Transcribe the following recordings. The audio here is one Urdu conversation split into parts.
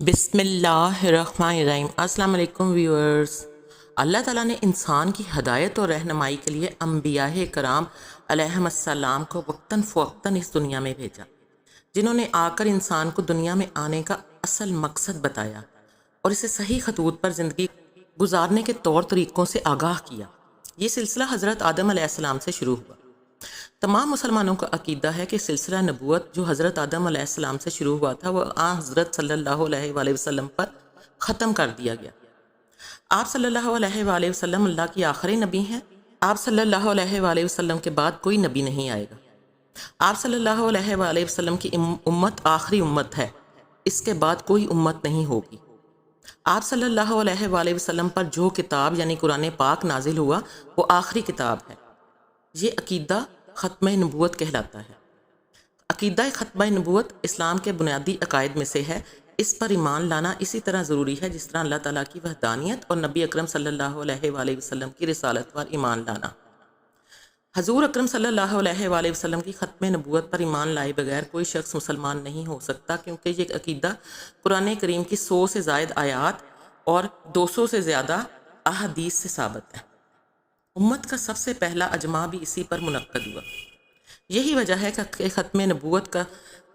بسم اللہ الرحمن الرحیم۔ السلام علیکم ویورز۔ اللہ تعالیٰ نے انسان کی ہدایت اور رہنمائی کے لیے انبیاء کرام علیہم السلام کو وقتاً فوقتاً اس دنیا میں بھیجا، جنہوں نے آ کر انسان کو دنیا میں آنے کا اصل مقصد بتایا اور اسے صحیح خطوط پر زندگی گزارنے کے طور طریقوں سے آگاہ کیا۔ یہ سلسلہ حضرت آدم علیہ السلام سے شروع ہوا۔ تمام مسلمانوں کا عقیدہ ہے کہ سلسلہ نبوت جو حضرت آدم علیہ السلام سے شروع ہوا تھا وہ حضرت صلی اللہ علیہ وآلہ وسلم پر ختم کر دیا گیا۔ آپ صلی اللہ علیہ وآلہ وسلم اللہ کی آخری نبی ہیں۔ آپ صلی اللہ علیہ وآلہ وسلم کے بعد کوئی نبی نہیں آئے گا۔ آپ صلی اللہ علیہ وآلہ وسلم کی امت آخری امت ہے، اس کے بعد کوئی امت نہیں ہوگی۔ آپ صلی اللہ علیہ وآلہ وسلم پر جو کتاب یعنی قرآن پاک نازل ہوا وہ آخری کتاب ہے۔ یہ عقیدہ ختم نبوت کہلاتا ہے۔ عقیدہ ختم نبوت اسلام کے بنیادی عقائد میں سے ہے۔ اس پر ایمان لانا اسی طرح ضروری ہے جس طرح اللہ تعالیٰ کی وحدانیت اور نبی اکرم صلی اللہ علیہ وآلہ وسلم کی رسالت پر ایمان لانا۔ حضور اکرم صلی اللہ علیہ وآلہ وسلم کی ختم نبوت پر ایمان لائے بغیر کوئی شخص مسلمان نہیں ہو سکتا، کیونکہ یہ عقیدہ قرآن کریم کی 100 سے زائد آیات اور 200 سے زیادہ احادیث سے ثابت ہے۔ امت کا سب سے پہلا اجماع بھی اسی پر منعقد ہوا۔ یہی وجہ ہے کہ ختم نبوت کا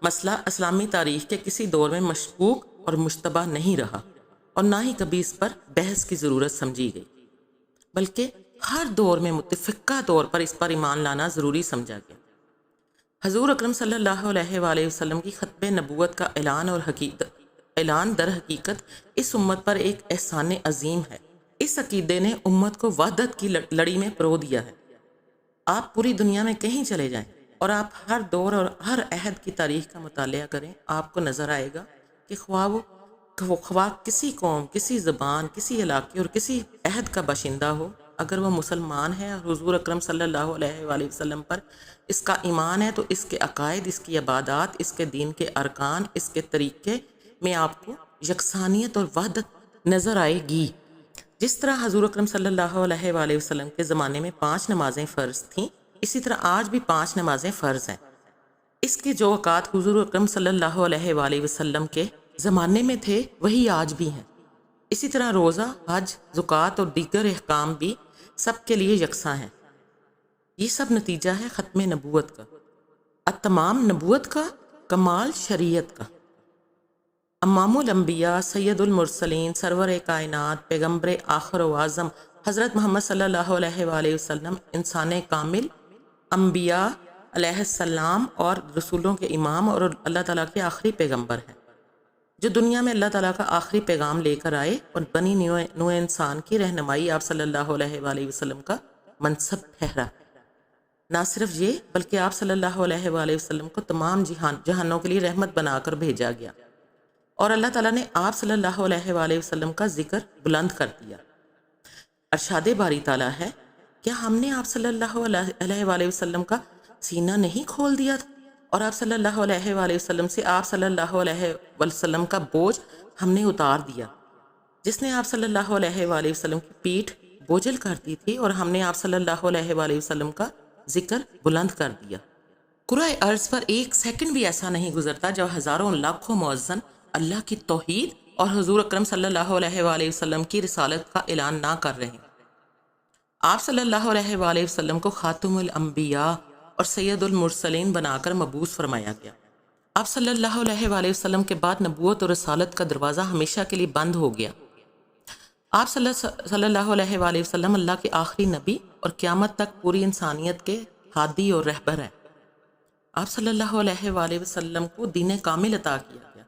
مسئلہ اسلامی تاریخ کے کسی دور میں مشکوک اور مشتبہ نہیں رہا اور نہ ہی کبھی اس پر بحث کی ضرورت سمجھی گئی، بلکہ ہر دور میں متفقہ طور پر اس پر ایمان لانا ضروری سمجھا گیا۔ حضور اکرم صلی اللہ علیہ وآلہ وسلم کی ختم نبوت کا اعلان در حقیقت اس امت پر ایک احسان عظیم ہے۔ اس عقیدے نے امت کو وحدت کی لڑی میں پرو دیا ہے۔ آپ پوری دنیا میں کہیں چلے جائیں اور آپ ہر دور اور ہر عہد کی تاریخ کا مطالعہ کریں، آپ کو نظر آئے گا کہ خواہ کسی قوم، کسی زبان، کسی علاقے اور کسی عہد کا باشندہ ہو، اگر وہ مسلمان ہے اور حضور اکرم صلی اللہ علیہ وآلہ وسلم پر اس کا ایمان ہے، تو اس کے عقائد، اس کی عبادات، اس کے دین کے ارکان، اس کے طریقے میں آپ کو یکسانیت اور وحدت نظر آئے گی۔ جس طرح حضور اکرم صلی اللہ علیہ وآلہ وسلم کے زمانے میں 5 نمازیں فرض تھیں، اسی طرح آج بھی 5 نمازیں فرض ہیں۔ اس کے جو اوقات حضور اکرم صلی اللہ علیہ وآلہ وسلم کے زمانے میں تھے وہی آج بھی ہیں۔ اسی طرح روزہ، حج، زکوٰۃ اور دیگر احکام بھی سب کے لیے یکساں ہیں۔ یہ سب نتیجہ ہے ختم نبوت کا، اتمام نبوت کا، کمال شریعت کا۔ امام الانبیاء، سید المرسلین، سرور کائنات، پیغمبر آخر و اعظم حضرت محمد صلی اللہ علیہ وآلہ وسلم انسان کامل، انبیاء علیہ السلام اور رسولوں کے امام اور اللہ تعالیٰ کے آخری پیغمبر ہیں، جو دنیا میں اللہ تعالیٰ کا آخری پیغام لے کر آئے اور بنی نوع انسان کی رہنمائی آپ صلی اللہ علیہ وآلہ وسلم کا منصب ٹھہرا۔ نہ صرف یہ بلکہ آپ صلی اللہ علیہ وآلہ وسلم کو تمام جہانوں کے لیے رحمت بنا کر بھیجا گیا، اور اللہ تعالیٰ نے آپ صلی اللہ علیہ وآلہ وسلم کا ذکر بلند کر دیا۔ ارشاد باری تعالیٰ ہے، کیا ہم نے آپ صلی اللہ علیہ وآلہ وسلم کا سینہ نہیں کھول دیا تھا، اور آپ صلی اللہ علیہ وآلہ وسلم سے آپ صلی اللہ علیہ وسلم کا بوجھ ہم نے اتار دیا، جس نے آپ صلی اللہ علیہ وآلہ وسلم کی پیٹھ بوجھل کر دی تھی، اور ہم نے آپ صلی اللہ علیہ وآلہ وسلم کا ذکر بلند کر دیا۔ کرۂ ارض پر ایک سیکنڈ بھی ایسا نہیں گزرتا جب ہزاروں لاکھوں مؤذن اللہ کی توحید اور حضور اکرم صلی اللہ علیہ وآلہ وسلم کی رسالت کا اعلان نہ کر رہے ہیں۔ آپ صلی اللہ علیہ وآلہ وسلم کو خاتم الانبیاء اور سید المرسلین بنا کر مبعوث فرمایا گیا۔ آپ صلی اللہ علیہ وآلہ وسلم کے بعد نبوت اور رسالت کا دروازہ ہمیشہ کے لیے بند ہو گیا۔ آپ صلی اللہ علیہ وآلہ وسلم اللہ کے آخری نبی اور قیامت تک پوری انسانیت کے ہادی اور رہبر ہیں۔ آپ صلی اللہ علیہ وآلہ وسلم کو دین کامل عطا کیا گیا۔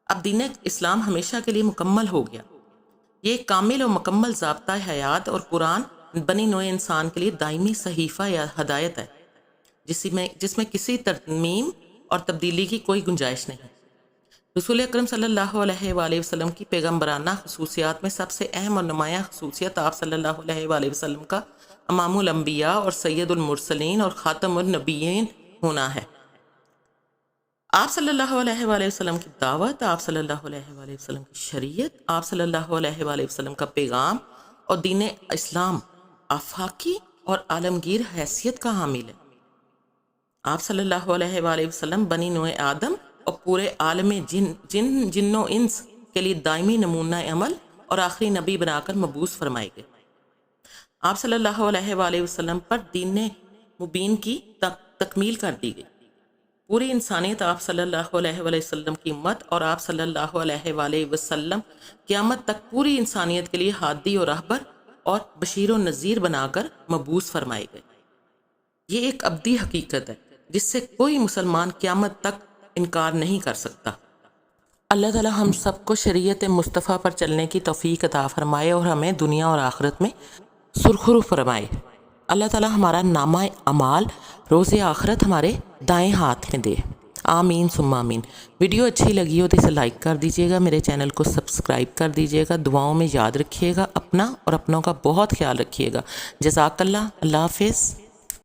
اب دین اسلام ہمیشہ کے لیے مکمل ہو گیا۔ یہ ایک کامل اور مکمل ضابطہ حیات اور قرآن بنی نوع انسان کے لیے دائمی صحیفہ یا ہدایت ہے، جس میں کسی ترمیم اور تبدیلی کی کوئی گنجائش نہیں۔ رسول اکرم صلی اللہ علیہ وآلہ وسلم کی پیغمبرانہ خصوصیات میں سب سے اہم اور نمایاں خصوصیت آپ صلی اللہ علیہ وآلہ وسلم کا امام الانبیاء اور سید المرسلین اور خاتم النبیین ہونا ہے۔ آپ صلی اللہ علیہ وآلہ وسلم کی دعوت، آپ صلی اللہ علیہ وآلہ وسلم کی شریعت، آپ صلی اللہ علیہ وآلہ وسلم کا پیغام اور دین اسلام آفاقی اور عالمگیر حیثیت کا حامل ہے۔ آپ صلی اللہ علیہ وآلہ وسلم بنی نوع آدم اور پورے عالم جن و انس کے لیے دائمی نمونہ عمل اور آخری نبی بنا کر مبعوث فرمائے گئے۔ آپ صلی اللہ علیہ وآلہ وسلم پر دین مبین کی تکمیل کر دی گئی۔ پوری انسانیت آپ صلی اللہ علیہ وآلہ وسلم کی امت اور آپ صلی اللہ علیہ وآلہ وسلم قیامت تک پوری انسانیت کے لیے ہادی اور رہبر اور بشیر و نذیر بنا کر مبعوث فرمائے گئے۔ یہ ایک ابدی حقیقت ہے جس سے کوئی مسلمان قیامت تک انکار نہیں کر سکتا۔ اللہ تعالی ہم سب کو شریعت مصطفیٰ پر چلنے کی توفیق عطا فرمائے اور ہمیں دنیا اور آخرت میں سرخرو فرمائے۔ اللہ تعالی ہمارا نامہ اعمال روز آخرت ہمارے دائیں ہاتھ میں دے، آمین ثم آمین۔ ویڈیو اچھی لگی ہو تو اسے لائک کر دیجیے گا، میرے چینل کو سبسکرائب کر دیجیے گا، دعاؤں میں یاد رکھیے گا، اپنا اور اپنوں کا بہت خیال رکھیے گا۔ جزاک اللہ، اللہ حافظ۔